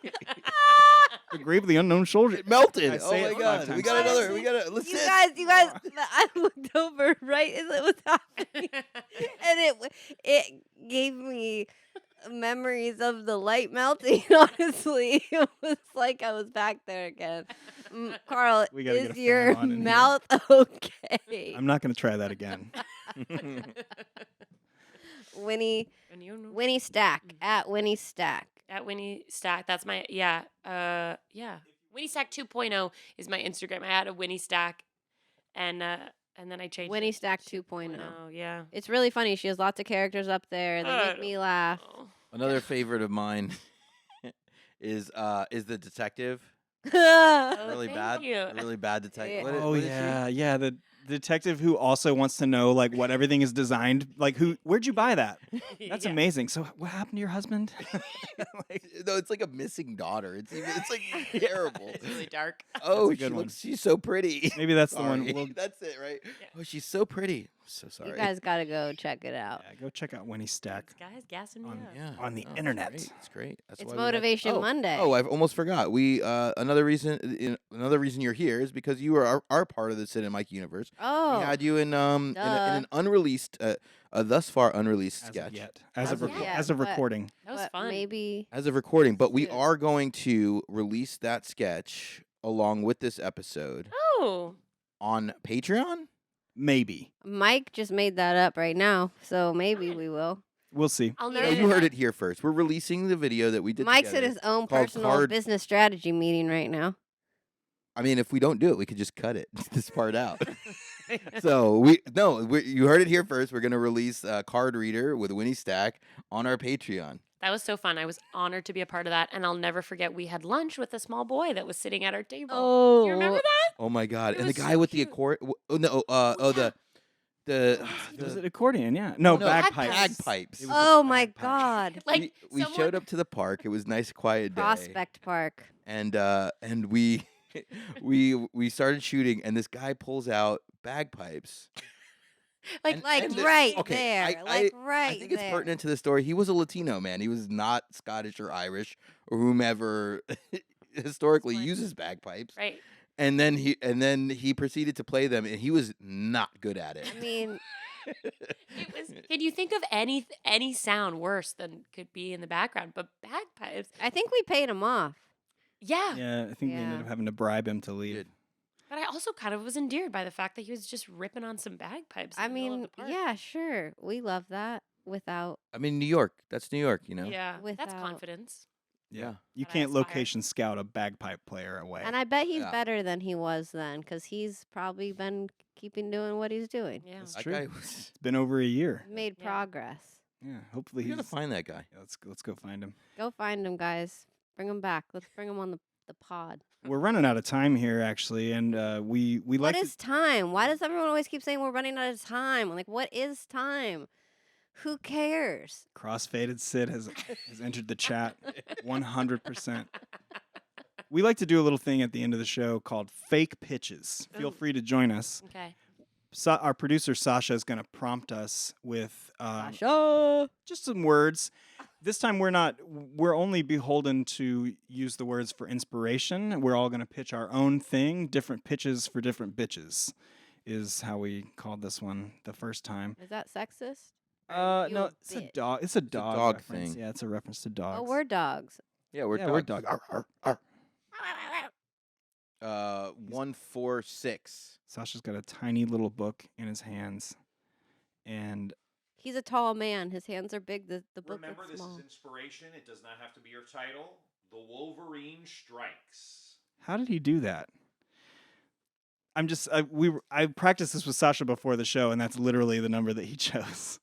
The grave of the unknown soldier. It melted. I Oh say my it 5 god. We times got fast. another. We got a. Let's You sit. guys, I looked over right as it was happening, and it gave me memories of the light melting. Honestly, it was like I was back there again. Carl, We gotta get a is fan your on in here. mouth okay? I'm not going to try that again. Winnie Stack at Winnie Stack. At Winnie Stack. That's my yeah. Winnie Stack 2.0 is my Instagram. I had a Winnie Stack, and then I changed Winnie it to Stack 2.0. Yeah. It's really funny. She has lots of characters up there. They I make me don't laugh. know. Another favorite of mine is the detective. Oh, Really thank bad. you. A really bad detective. Yeah. Oh yeah, the detective who also wants to know like what everything is designed. Like where'd you buy that? That's Yeah. amazing. So what happened to your husband? No, it's like a missing daughter. It's like terrible. It's really dark. Oh, a good one. she's so pretty. Maybe that's the one. Sorry. We'll, That's it, right? Yeah. Oh, she's so pretty. So sorry. you guys gotta go check it out. yeah, go check out Winnie Stack This guy's gassing me on- up. Yeah. on the Oh, internet. It's great. That's It's why we like- Motivation Oh, Monday. Oh, I almost forgot. We another reason you're here is because you are our part of the Sid and Mike universe. Oh, We had you in in an unreleased, thus far unreleased as sketch of yet, as As of of reco- yet, as of but- recording. That was but fun. maybe as of recording, but we Soon. are going to release that sketch along with this episode Oh. on Patreon. Maybe Mike just made that up right now, so maybe we will. we'll see. I'll Yeah. never No, you heard forget- it here first. We're releasing the video that we did. Mike's together. at his own called personal Card- business strategy meeting right now. I mean, if we don't do it, we could just cut it this part out. So you heard it here first. We're gonna release Card Reader with Winnie Stack on our Patreon. That was so fun. I was honored to be a part of that, and I'll never forget we had lunch with a small boy that was sitting at our table. Oh, You remember that? Oh my god! It And the was guy so with the cute. accord. Oh no! The Was it accordion? Yeah. No, no, bagpipes. bagpipes. It was Oh a my bagpipe. God! Like we someone- showed up to the park. It was a nice, quiet day. Prospect Park. And we we started shooting, and this guy pulls out bagpipes. Like And- Like and right okay, there. I- like right I think it's there. pertinent to the story. He was a Latino man. He was not Scottish or Irish or whomever historically Explain. uses bagpipes. right. And then he proceeded to play them, and he was not good at it. I mean, It was. Can you think of any sound worse than could be in the background? But bagpipes. I think we paid him off. Yeah. Yeah, I think we ended Yeah. up having to bribe him to leave. Did. But I also kind of was endeared by the fact that he was just ripping on some bagpipes. in I the middle of mean, the park. yeah, sure, we love that. Without I mean, New York. That's New York, you know. Yeah. That's Without- confidence. Yeah. You That I can't aspire. location scout a bagpipe player away. and I bet he's Yeah. better than he was then, because he's probably been keeping doing what he's doing. Yeah. That's That true. guy was. It's been over a year. Made Yeah. progress. Yeah, hopefully We gotta he's. find that guy. Yeah, let's go find him. Go find him, guys. Bring him back. Let's bring him on the pod. We're running out of time here, actually, and we What like is time? Why does everyone always keep saying we're running out of time? Like, what is time? Who cares? Crossfaded Sid has entered the chat 100%. We like to do a little thing at the end of the show called fake pitches. Feel Ooh. free to join us. Okay. Our producer Sasha is going to prompt us with Sasha. just some words. This time we're only beholden to use the words for inspiration. We're all going to pitch our own thing. Different pitches for different bitches is how we called this one the first time. Is that sexist? Or you No, a it's a bitch? dog. It's a dog, dog reference. thing. Yeah, it's a reference to dogs. Oh, we're dogs. Yeah, we're We're dogs. dog. 146. Sasha's got a tiny little book in his hands, and He's a tall man. His hands are big. The book Remember, is this small. is inspiration. It does not have to be your title. The Wolverine Strikes. how did he do that? I practiced this with Sasha before the show, and that's literally the number that he chose.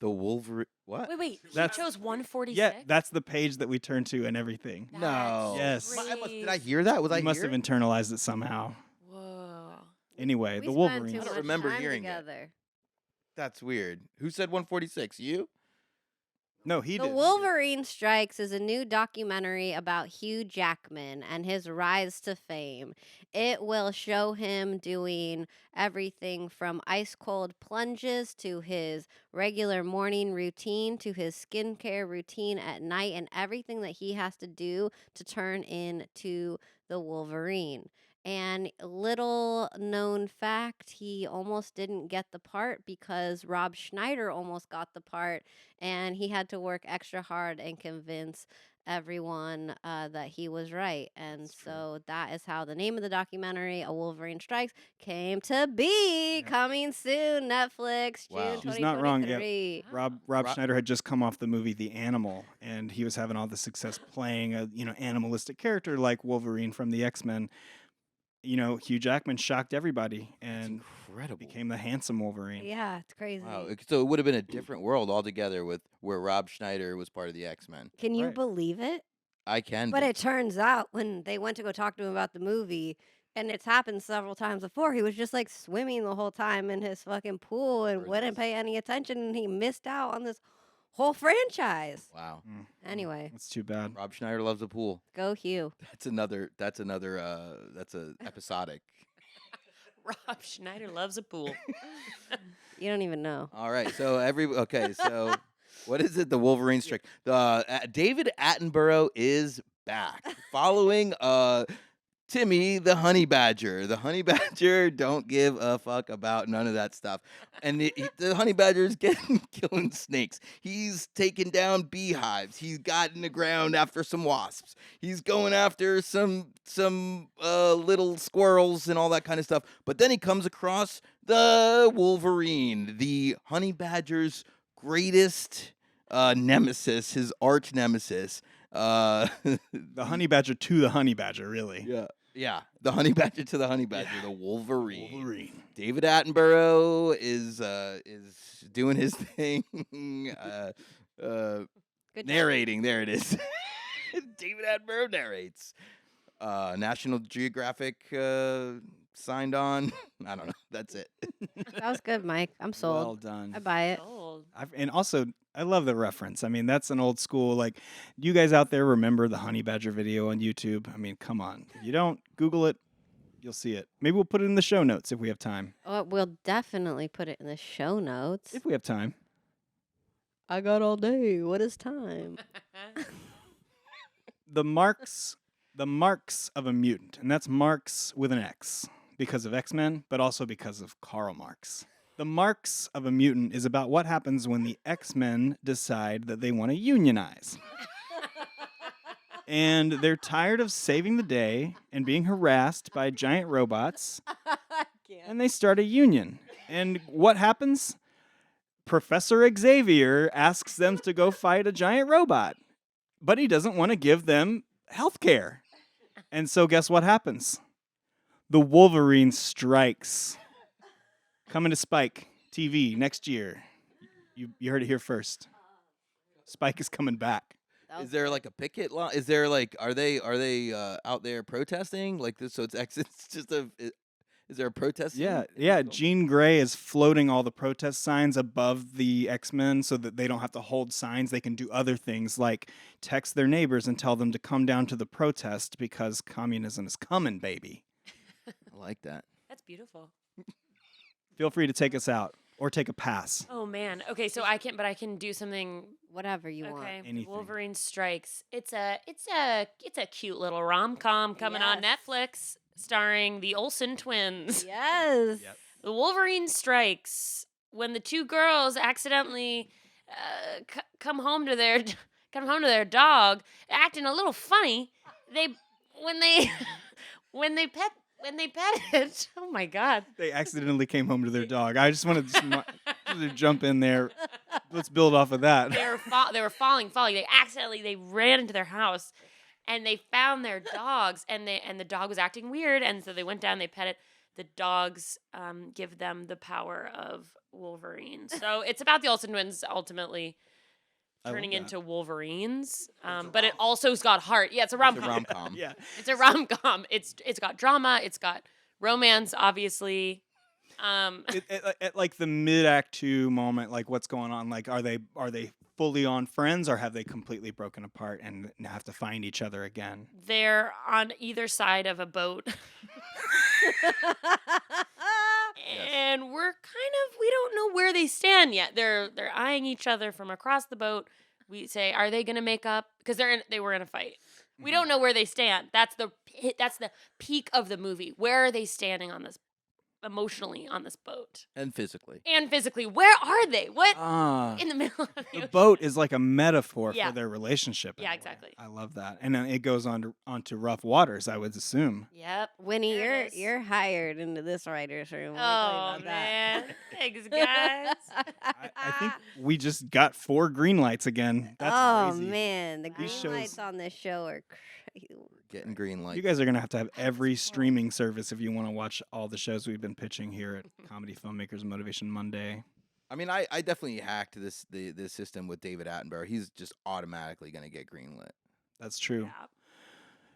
The Wolverine. What? Wait. He That's- chose 146. Yeah, that's the page that we turn to and everything. No. Yes. Did I hear that? Was I You must here? have internalized it somehow. Whoa. Anyway, We the spend Wolverines. too I don't much remember time hearing it. together. That's weird. Who said 146? You? No, he The did. Wolverine Strikes is a new documentary about Hugh Jackman and his rise to fame. It will show him doing everything from ice cold plunges to his regular morning routine to his skincare routine at night and everything that he has to do to turn into the Wolverine. And little known fact, he almost didn't get the part because Rob Schneider almost got the part, and he had to work extra hard and convince everyone that he was right. And That's true. so that is how the name of the documentary, A Wolverine Strikes, came to be. Yeah. Coming soon, Netflix, Wow. June She's not wrong, yeah. 2023. Rob Rob- Schneider had just come off the movie The Animal, and he was having all the success playing a animalistic character like Wolverine from the X-Men. Hugh Jackman shocked everybody That's and incredible. became the handsome Wolverine. Yeah, it's crazy. Wow. So it would have been a different world altogether with where Rob Schneider was part of the X-Men. Can you Right. believe it? I can. But be- it turns out when they went to go talk to him about the movie, and it's happened several times before, he was just like swimming the whole time in his fucking pool and Heard wouldn't this. pay any attention, and he missed out on this whole franchise. Wow. Mm. Anyway, That's too bad. Rob Schneider loves a pool. go Hugh. That's a episodic. Rob Schneider loves a pool. You don't even know. All right. So so what is it? The Wolverine strike. David Attenborough is back following Timmy the honey badger. The honey badger don't give a fuck about none of that stuff. And the honey badger is killing snakes. He's taking down beehives. He's got in the ground after some wasps. He's going after some little squirrels and all that kind of stuff. But then he comes across the Wolverine, the honey badger's greatest nemesis, his arch nemesis. The honey badger to the honey badger, really. Yeah, the honey badger to the honey badger, the Wolverine. Wolverine. David Attenborough is doing his thing, Good job. narrating. There it is. David Attenborough narrates. National Geographic signed on. I don't know. That's it. That was good, Mike. I'm sold. Well done. I buy it. Sold. And also, I love the reference. I mean, that's an old school. Like, you guys out there remember the honey badger video on YouTube? I mean, come on. If you don't, Google it. You'll see it. Maybe we'll put it in the show notes if we have time. Oh, we'll definitely put it in the show notes. If we have time. I got all day. What is time? The marks of a mutant, and that's Marx with an X because of X-Men, but also because of Karl Marx. The marks of a mutant is about what happens when the X-Men decide that they want to unionize. And they're tired of saving the day and being harassed by giant robots, and they start a union. And what happens? Professor Xavier asks them to go fight a giant robot, but he doesn't want to give them health care. And so guess what happens? The Wolverine strikes. Coming to Spike TV next year. You heard it here first. Spike is coming back. Is there like a picket line? Is there like are they out there protesting like this? So it's just a. Is there a protest? Yeah. Jean Grey is floating all the protest signs above the X-Men so that they don't have to hold signs. They can do other things like text their neighbors and tell them to come down to the protest because communism is coming, baby. I like that. That's beautiful. Feel free to take us out or take a pass. Oh man. Okay, so I can do something. Whatever you want. Okay, Anything. Wolverine Strikes. It's a cute little rom-com coming on Yes. Netflix, starring the Olsen twins. Yes. Yep. The Wolverine Strikes. When the two girls accidentally come home to their dog, acting a little funny. When they pet it. Oh my God. They accidentally came home to their dog. I just wanted to jump in there. Let's build off of that. They were falling. They ran into their house, and they found their dogs, and the dog was acting weird, and so they went down. They pet it. The dogs give them the power of Wolverine. So it's about the Olsen twins ultimately I love turning that. into Wolverines. But it also's got heart. Yeah, it's a rom It's a com. rom-com. Yeah. It's a rom com. It's got drama. It's got romance, obviously. At like the mid-act 2 moment, like what's going on? Like, are they fully on friends, or have they completely broken apart and have to find each other again? They're on either side of a boat. And we don't know where they stand yet. They're eyeing each other from across the boat. We say, are they going to make up? Because they were in a fight. We don't know where they stand. That's the peak of the movie. Where are they standing on this emotionally on this boat And physically. and physically? Where are they? What Ah, in the middle of the the ocean? boat is like a metaphor Yeah. for their relationship. in Yeah, a way. exactly. I love that, and then it goes onto rough waters, I would assume. Yep. Winnie, There it is. you're hired into this writer's room. Let me tell you Oh about that. man, thanks guys. I think we just got 4 green lights again. That's oh crazy. man, the green These shows- lights on this show are crazy. Getting green light. You guys are gonna have to have every streaming service if you want to watch all the shows we've been pitching here at Comedy Filmmakers Motivation Monday. I mean, I definitely hacked the system with David Attenborough. He's just automatically going to get greenlit. That's true. Yeah.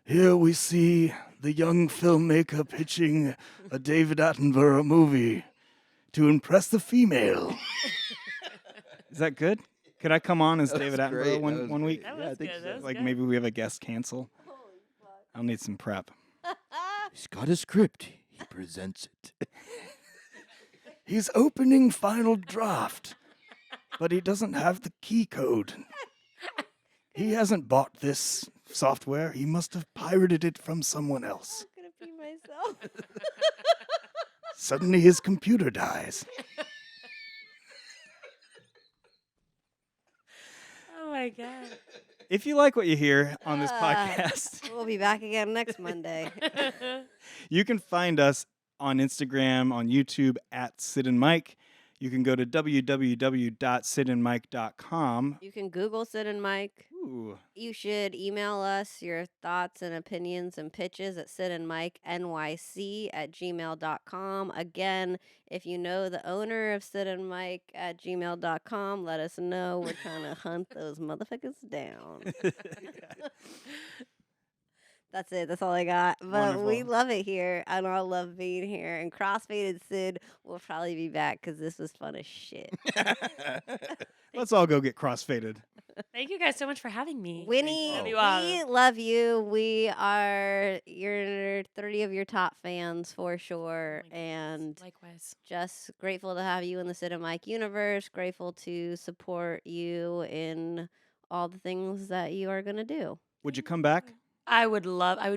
Here we see the young filmmaker pitching a David Attenborough movie to impress the female. Is that good? Could I come on as That David was Attenborough great. one That was one week? great. That Yeah, I was think good. so. That was Like good. maybe we have a guest cancel. I'll need some prep. He's got a script. He presents it. He's opening final draft, but he doesn't have the key code. He hasn't bought this software. He must have pirated it from someone else. I'm gonna pee myself. Suddenly his computer dies. Oh my god. If you like what you hear on this podcast, We'll be back again next Monday. you can find us on Instagram, on YouTube at Sid and Mike. You can go to www.sidandmike.com. You can Google Sid and Mike. Ooh, You should email us your thoughts and opinions and pitches at sidandmikenyc@gmail.com. Again, if you know the owner of sidandmike@gmail.com, let us know. We're trying to hunt those motherfuckers down. That's it. That's all I got. But we Wonderful. love it here, and I love being here. And Crossfaded Sid will probably be back because this was fun as shit. let's all go get crossfaded. Thank you guys so much for having me. Winnie, Love you all. we love you. We are your 30 of your top fans for sure. Oh my And Likewise. just grateful to have you in the Sid and Mike universe. Grateful to support you in all the things that you are going to do. Would you come back? I would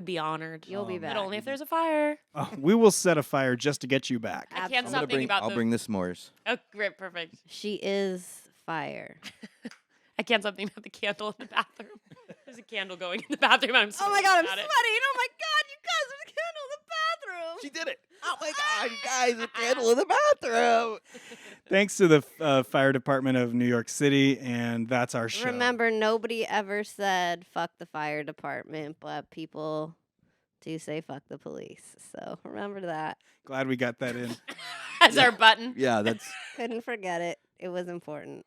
be honored. You'll be Oh, back. But only if there's a fire. Oh, we will set a fire just to get you back. I can't Absolutely. stop thinking about I'll bring the s'mores. Oh, great, perfect. She is fire. I can't stop thinking about the candle in the bathroom. There's a candle going in the bathroom. I'm so Oh my God, I'm about sweating. it. Oh my God, you guys, there's a candle in the bathroom. She did it. Oh my God, you guys, a candle in the bathroom. Thanks to the Fire Department of New York City, and that's our show. Remember, nobody ever said fuck the fire department, but people do say fuck the police. So remember that. Glad we got that in. As our button. Yeah, that's Couldn't forget it. It was important.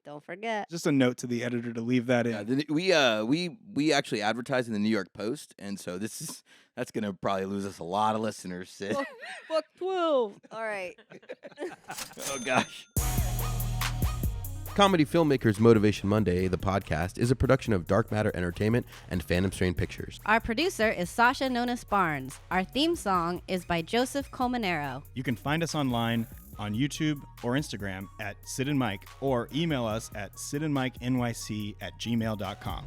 Don't forget. Just a note to the editor to leave that in. yeah. We actually advertise in the New York Post, and so that's gonna probably lose us a lot of listeners. Sid. Fuck 12. All right. Oh gosh. Comedy Filmmakers Motivation Monday, the podcast, is a production of Dark Matter Entertainment and Phantom Strain Pictures. Our producer is Sasha Nonis Barnes. Our theme song is by Joseph Colmenero. You can find us online on YouTube or Instagram at Sid and Mike, or email us at sidandmikenyc@gmail.com.